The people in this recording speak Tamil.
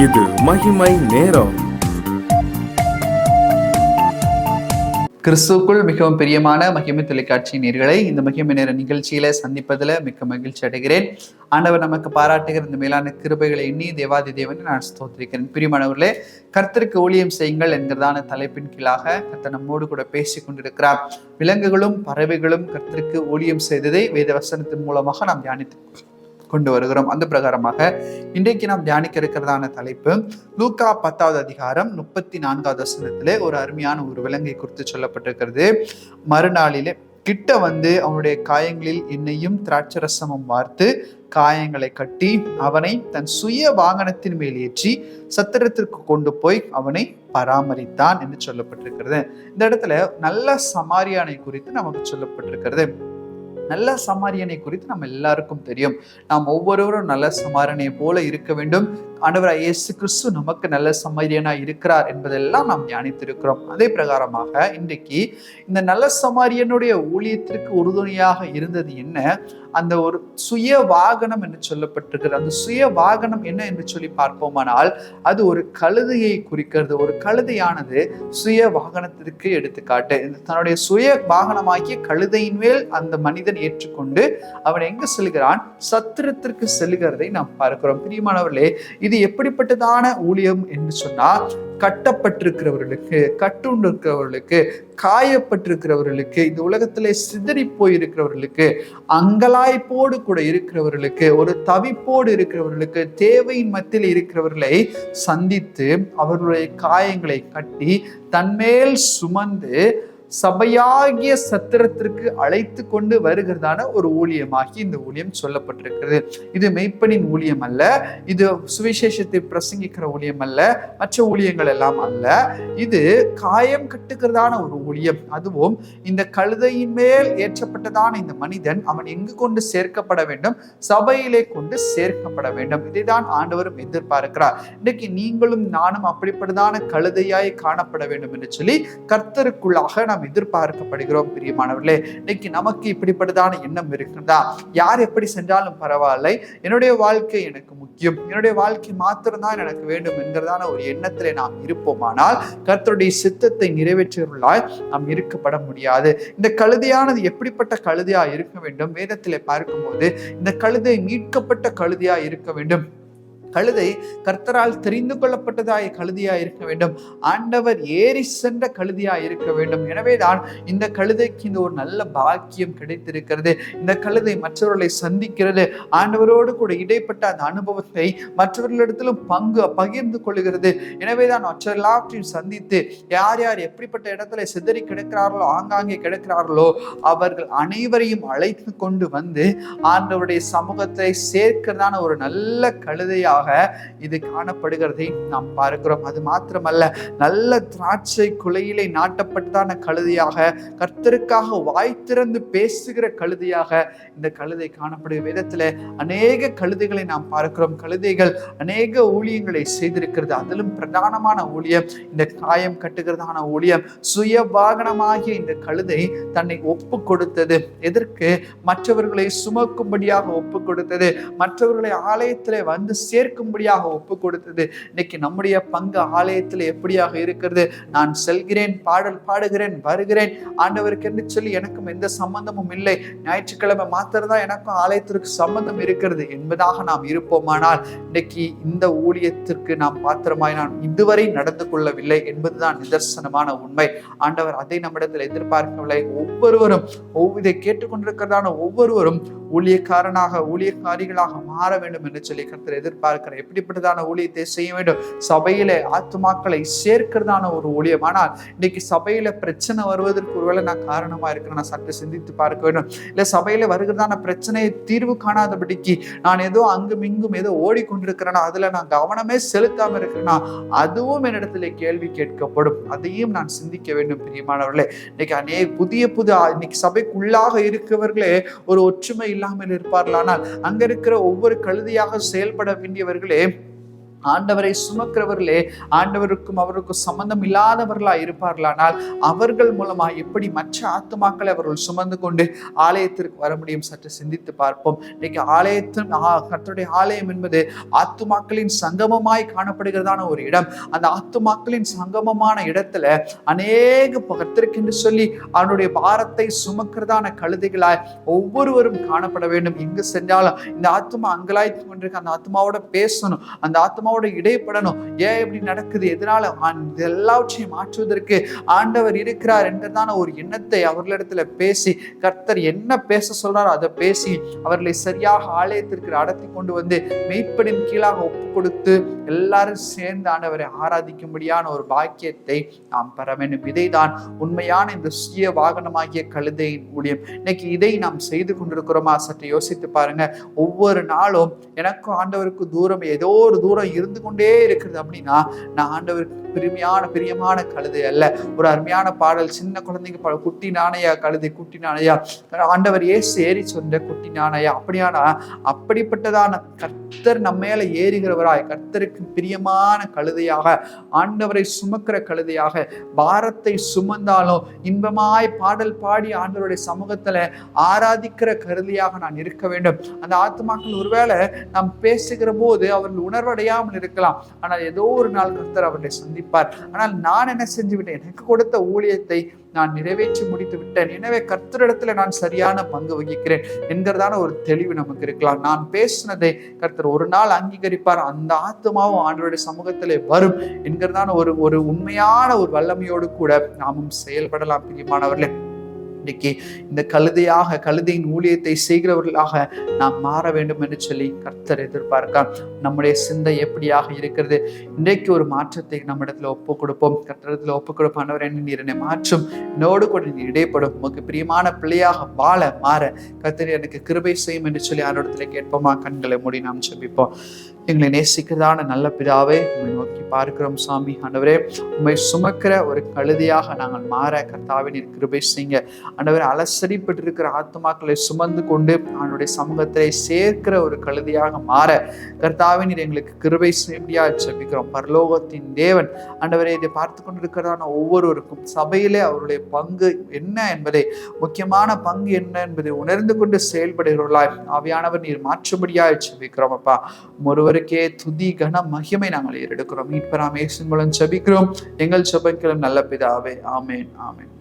இது மகிமை நேரம். கிறிஸ்துவுக்குள் மிகவும் பிரியமான மகிமை தொலைக்காட்சி நேயர்களை இந்த மகிமை நேர நிகழ்ச்சியில சந்திப்பதில் மிக்க மகிழ்ச்சி அடைகிறேன். ஆண்டவர் நமக்கு பாராட்டுகிற இந்த மேலான கிருபைகளை எண்ணி தேவாதி தேவனை நான் ஸ்தோத்திரிக்கிறேன். பிரியமானவர்களே, கர்த்தருக்கு ஊழியம் செய்யுங்கள் என்கிறதான தலைப்பின் கீழாக கர்த்தர் நம்மோடு கூட பேசி கொண்டிருக்கிறார். விலங்குகளும் பறவைகளும் கர்த்தருக்கு ஊழியம் செய்ததை வேத வசனத்தின் மூலமாக நாம் தியானித்து கொண்டு வருகிறோம். அந்த பிரகாரமாக இன்றைக்கு நாம் தியானிக்க இருக்கிறதான தலைப்பு லூக்கா 10வது அதிகாரம் 34வது வசனத்திலே ஒரு அருமையான ஒரு விலங்கை குறித்து சொல்லப்பட்டிருக்கிறது. மறுநாளிலே கிட்ட வந்து அவனுடைய காயங்களில் எண்ணெயும் திராட்சரசமும் வார்த்து காயங்களை கட்டி அவனை தன் சுய வாகனத்தின் மேல் ஏற்றி சத்திரத்திற்கு கொண்டு போய் அவனை பராமரித்தான் என்று சொல்லப்பட்டிருக்கிறது. இந்த இடத்துல நல்ல சமாரியானை குறித்து நமக்கு சொல்லப்பட்டிருக்கிறது. நல்ல சமாரியனை குறித்து நம்ம எல்லாருக்கும் தெரியும். நாம் ஒவ்வொருவரும் நல்ல சமாரியனை போல இருக்க வேண்டும். ஆண்டவராகிய இயேசு கிறிஸ்து நமக்கு நல்ல சமாரியனா இருக்கிறார் என்பதெல்லாம் நாம் தியானித்திருக்கிறோம். அதே பிரகாரமாக இன்றைக்கு இந்த நல்ல சமாரியனுடைய ஊழியத்திற்கு உறுதுணையாக இருந்தது என்ன? அந்த ஒரு சுய வாகனம் என்று சொல்லப்பட்டிருக்கிறது. அந்த சுய வாகனம் என்ன என்று சொல்லி பார்ப்போமானால் அது ஒரு கழுதையை குறிக்கிறது. ஒரு கழுதையானது சுய வாகனத்திற்கு எடுத்துக்காட்டு. தன்னுடைய சுய வாகனமாகிய கழுதையின் மேல் அந்த மனிதன் ஏற்றுக்கொண்டு அவன் எங்கு செல்கிறான்? சத்திரத்திற்கு செல்கிறதை நாம் பார்க்கிறோம். பிரியமானவர்களே, இது எப்படிப்பட்டதான ஊழியம் என்று சொன்னால், கட்டப்பட்டிருக்கிறவர்களுக்கு, கட்டுண்டிருக்கிறவர்களுக்கு, காயப்பட்டிருக்கிறவர்களுக்கு, இந்த உலகத்திலே சிதறி போயிருக்கிறவர்களுக்கு, அங்கலாய்ப்போடு கூட இருக்கிறவர்களுக்கு, ஒரு தவிப்போடு இருக்கிறவர்களுக்கு, தேவையின் மத்தியில் இருக்கிறவர்களை சந்தித்து அவர்களுடைய காயங்களை கட்டி தன்மேல் சுமந்து சபையாகிய சத்திரத்திற்கு அழைத்து கொண்டு வருகிறதான ஒரு ஊழியமாகி இந்த ஊழியம் சொல்லப்பட்டிருக்கிறது. இது மெய்ப்பனின் ஊழியம் அல்ல, இது சுவிசேஷத்தை பிரசங்கிக்கிற ஊழியம் அல்ல, மற்ற ஊழியங்கள் எல்லாம் அல்ல. இது காயம் கட்டுகிறதான ஒரு ஊழியம். அதுவும் இந்த கழுதையின் மேல் ஏற்றப்பட்டதான இந்த மனிதன் அவன் எங்கு கொண்டு சேர்க்கப்பட வேண்டும்? சபையிலே கொண்டு சேர்க்கப்பட வேண்டும். இதைதான் ஆண்டவரும் எதிர்பார்க்கிறார். இன்றைக்கு நீங்களும் நானும் அப்படிப்பட்டதான கழுதையாய் காணப்பட வேண்டும் என்று சொல்லி கர்த்தருக்குள்ளாக நாம் எதிர்பார்க்கப்படுகிறோம். பிரியமானவர்களே, இன்னைக்கு நமக்கு இப்படிப்பட்டதான எண்ணம் இருக்கிறதா? யார் எப்படி சென்றாலும் பரவாயில்லை, என்னுடைய வாழ்க்கை எனக்கு முக்கியம், என்னுடைய வாழ்க்கை மாத்திரம்தான் எனக்கு வேண்டும் என்கிறதான ஒரு எண்ணத்திலே நாம் இருப்போமானால் கர்த்தருடைய சித்தத்தை நிறைவேற்றுவர்களாய் நாம் இருக்கப்பட முடியாது. இந்த கழுதையானது எப்படிப்பட்ட கழுதையா இருக்க வேண்டும்? வேதத்திலே பார்க்கும்போது இந்த கழுதை மீட்கப்பட்ட கழுதையா இருக்க வேண்டும். கழுதை கர்த்தரால் தெரிந்து கொள்ளப்பட்டதாய் கழுதையா இருக்க வேண்டும். ஆண்டவர் ஏறி சென்ற கழுதையா இருக்க வேண்டும். எனவேதான் இந்த கழுதைக்கு இந்த ஒரு நல்ல பாக்கியம் கிடைத்திருக்கிறது. இந்த கழுதை மற்றவர்களை சந்திக்கிறது, ஆண்டவரோடு கூட இடைப்பட்ட அந்த அனுபவத்தை மற்றவர்களிடத்திலும் பகிர்ந்து கொள்கிறது. எனவேதான் மற்ற எல்லாவற்றையும் சந்தித்து யார் யார் எப்படிப்பட்ட இடத்துல சிதறி கிடக்கிறார்களோ, ஆங்காங்கே கிடக்கிறார்களோ, அவர்கள் அனைவரையும் அழைத்து கொண்டு வந்து ஆண்டவருடைய சமூகத்தை சேர்க்கிறதான ஒரு நல்ல கழுதையாக இது காணப்படுகிறதை நாம் பார்க்கிறோம். அது மாத்திரமல்ல, நல்ல திராட்சை குலையிலே நாட்டப்பட்டதான கழுதையாக, கர்த்தருக்காக வாய் திறந்து பேசுகிற கழுதையாக இந்த கழுதை காணப்படுகிற. வேதத்துல அநேக கழுதைகளை நாம் பார்க்கிறோம். கழுதைகள் அநேக ஊழியங்களை செய்திருக்கிறது. அதிலும் பிரதானமான ஊழியம் இந்த காயம் கட்டுகிறதான ஊழியம். சுய வாகனமாகிய இந்த கழுதை தன்னை ஒப்பு கொடுத்தது. எதற்கு? மற்றவர்களை சுமக்கும்படியாக ஒப்பு கொடுத்தது, மற்றவர்களை ஆலயத்திலே வந்து சேர்க்கும்படியாக ஒப்பு கொடுத்தது. இன்னைக்கு நம்முடைய பங்கு ஆலயத்தில் எப்படியாக இருக்கிறது? நான் செல்கிறேன், பாடல் பாடுகிறேன், வருகிறேன், ஆண்டவருக்கு என்று சொல்லி எனக்கும் எந்த சம்பந்தமும் இல்லை, ஞாயிற்றுக்கிழமை மாத்திரம்தான் எனக்கும் ஆலயத்திற்கு சம்பந்தம் இருக்கிறது என்பதாக நாம் இருப்போமானால் இன்னைக்கு இந்த ஊழியத்திற்கு நாம் பாத்திரமாய் நாம் இதுவரை நடந்து கொள்ளவில்லை என்பதுதான் நிதர்சனமான உண்மை. ஆண்டவர் அதை நம்மிடத்தில் எதிர்பார்க்கவில்லை. ஒவ்வொருவரும் இதை கேட்டுக்கொண்டிருக்கிறதான ஒவ்வொருவரும் ஊழியக்காரனாக, ஊழியக்காரிகளாக மாற வேண்டும் என்று சொல்லி கர்த்தர் எதிர்பார்க்கிற எப்படிப்பட்டதான ஊழியத்தை செய்ய வேண்டும்? சபையில ஆத்துமாக்களை சேர்க்கிறதான ஒரு ஊழியம். ஆனால் இன்னைக்கு சபையில பிரச்சனை வருவதற்கு ஒருவேளை நான் காரணமா இருக்கிறேன், நான் சற்று சிந்தித்து பார்க்க வேண்டும். இல்ல சபையில வருகிறதான பிரச்சனையை தீர்வு காணாதபடிக்கு நான் ஏதோ அங்கும் இங்கும் ஏதோ ஓடிக்கொண்டிருக்கிறேன்னா, அதுல நான் கவனமே செலுத்தாம இருக்கிறேன்னா, அதுவும் என்னிடத்துல கேள்வி கேட்கப்படும். அதையும் நான் சிந்திக்க வேண்டும். பிரியமானவர்களே, இன்னைக்கு புதிய இன்னைக்கு சபைக்குள்ளாக இருக்கிறவர்களே ஒரு ஒற்றுமை இல்லாமல் இருப்பார்கள். ஆனால் அங்க இருக்கிற ஒவ்வொரு கழுதையாக செயல்பட வேண்டியவர்களே ஆண்டவரை சுமக்கிறவர்களே ஆண்டவருக்கும் அவருக்கும் சம்பந்தம் இல்லாதவர்களா இருப்பார்களானால் அவர்கள் மூலமா எப்படி மற்ற ஆத்துமாக்களை அவர்கள் சுமந்து கொண்டு ஆலயத்திற்கு வர முடியும்? சற்று சிந்தித்து பார்ப்போம். இன்னைக்கு கர்த்தருடைய ஆலயம் என்பது ஆத்துமாக்களின் சங்கமமாய் காணப்படுகிறதான ஒரு இடம். அந்த ஆத்துமாக்களின் சங்கமமான இடத்துல அநேக கர்த்தருக்கு சொல்லி அவனுடைய பாரத்தை சுமக்கிறதான கழுதைகளாய் ஒவ்வொருவரும் காணப்பட வேண்டும். எங்கு சென்றாலும் இந்த ஆத்துமா அங்கலாய்த்து கொண்டிருக்க அந்த ஆத்மாவோட பேசணும், அந்த ஆத்மாவோட இடைப்படணும். ஏன் இப்படி நடக்குது, எதனால எல்லாவற்றையும் மாற்றுவதற்கு ஆண்டவர் இருக்கிறார் என்கிறதான ஒரு எண்ணத்தை அவர்களிடத்துல பேசி கர்த்தர் என்ன பேச சொல்றாரோ அதை பேசி அவர்களை சரியாக ஆலயத்திற்கு நடத்தி கொண்டு வந்து மெய்ப்படின் கீழாக ஒப்பு கொடுத்து எல்லாரும் சேர்ந்து ஆண்டவரை ஆராதிக்கும்படியான ஒரு பாக்கியத்தை நாம் பெற வேண்டும். இதைதான் உண்மையான இந்த சுய வாகனமாகிய கழுதையின் ஊழியம். இன்னைக்கு இதை நாம் செய்து கொண்டிருக்கிறோமா? சற்று யோசித்து பாருங்க. ஒவ்வொரு நாளும் எனக்கும் ஆண்டவருக்கு தூரம் ஏதோ ஒரு தூரம் இருந்து கொண்டே இருக்கிறது அப்படின்னா நான் ஆண்டவருக்கு பிரியமான கழுதை அல்ல. ஒரு அருமையான பாடல், சின்ன குழந்தைங்க குட்டி நாணையா கழுதை குட்டி நாணையா, ஆண்டவர் இயேசு ஏறி சொன்ன குட்டி நாணையா. அப்படிப்பட்டதான கர்த்தர் நம்ம மேல ஏறுகிறவராய் கர்த்தருக்கு பிரியமான கழுதையாக ஆண்டவரை சுமக்கிற கழுதையாக பாரத்தை சுமந்தாலும் இன்பமாய் பாடல் பாடி ஆண்டவருடைய சமூகத்துல ஆராதிக்கிற கருதியாக நான் இருக்க வேண்டும். அந்த ஆத்துமாக்கள் ஒருவேளை நாம் பேசுகிற போது அவர்கள் உணர்வடையாமல் இருக்கலாம். ஆனால் ஏதோ ஒரு நாள் கர்த்தர் அவர்களை சந்திப்பார். ஆனால் நான் என்ன செஞ்சு விட்டேன்? எனக்கு கொடுத்த ஊழியத்தை நான் நிறைவேற்றி முடித்து விட்டேன். எனவே கர்த்தரிடத்துல நான் சரியான பங்கு வகிக்கிறேன் என்கிறதான ஒரு தெளிவு நமக்கு இருக்கலாம். நான் பேசினதை கர்த்தர் ஒரு நாள் அங்கீகரிப்பார். அந்த ஆத்மாவும் ஆண்டவருடைய சமூகத்திலே வரும் என்கிறதான ஒரு உண்மையான ஒரு வல்லமையோடு கூட நாமும் செயல்படலாம். பிரியமானவர்களே, இன்றைக்கு இந்த கழுதையின் ஊழியத்தை செய்கிறவர்களாக நாம் மாற வேண்டும் என்று சொல்லி கர்த்தர் எதிர்பார்க்கார். நம்முடைய சிந்தை எப்படியாக இருக்கிறது? இன்றைக்கு ஒரு மாற்றத்தை நம்மிடத்துல ஒப்பு கொடுப்போம். கர்த்தரிடத்துல ஒப்பு கொடுப்போம். ஆண்டவர் நீர் என்னை மாற்றும், என்னோடு கூட நீ இடைப்படும், உமக்கு பிரியமான பிள்ளையாக வாழ மாற கர்த்தர் எனக்கு கிருபை செய்யும் என்று சொல்லி ஆண்டவரிடத்துல கேட்போமா? கண்களை மூடி நாம் ஜெபிப்போம். எங்களை நேசிக்கிறதான நல்ல பிதாவே, உண்மை நோக்கி பார்க்கிறோம் சாமி. ஆண்டவரே, உண்மை சுமக்கிற ஒரு கழுதையாக நாங்கள் மாற கர்த்தாவே நீர் கிருபை செய்யுங்க. ஆண்டவரே, அலசடிப்பட்டிருக்கிற ஆத்துமாக்களை சுமந்து கொண்டு அவனுடைய சமூகத்தை சேர்க்கிற ஒரு கழுதையாக மாற கர்த்தாவே நீர் எங்களுக்கு கிருபை செய்யா ஜெபிக்கிறோம். பரலோகத்தின் தேவன் ஆண்டவரே, இதை பார்த்து கொண்டிருக்கிறதான ஒவ்வொருவருக்கும் சபையிலே அவருடைய பங்கு என்ன என்பதை, முக்கியமான பங்கு என்ன என்பதை உணர்ந்து கொண்டு செயல்படுகிறவர்களாய் ஆவியானவர் நீர் மாற்றும்படியாக ஜெபிக்கிறோம். அப்பா, ஒருவருக்கே துதி கன மகிமை நாங்கள் ஏறெடுக்கிறோம். மீட்பராம் இயேசுவின் மூலம் ஜெபிக்கிறோம் எங்கள் ஜெபங்களும் நல்ல பிதாவே. ஆமென், ஆமென்.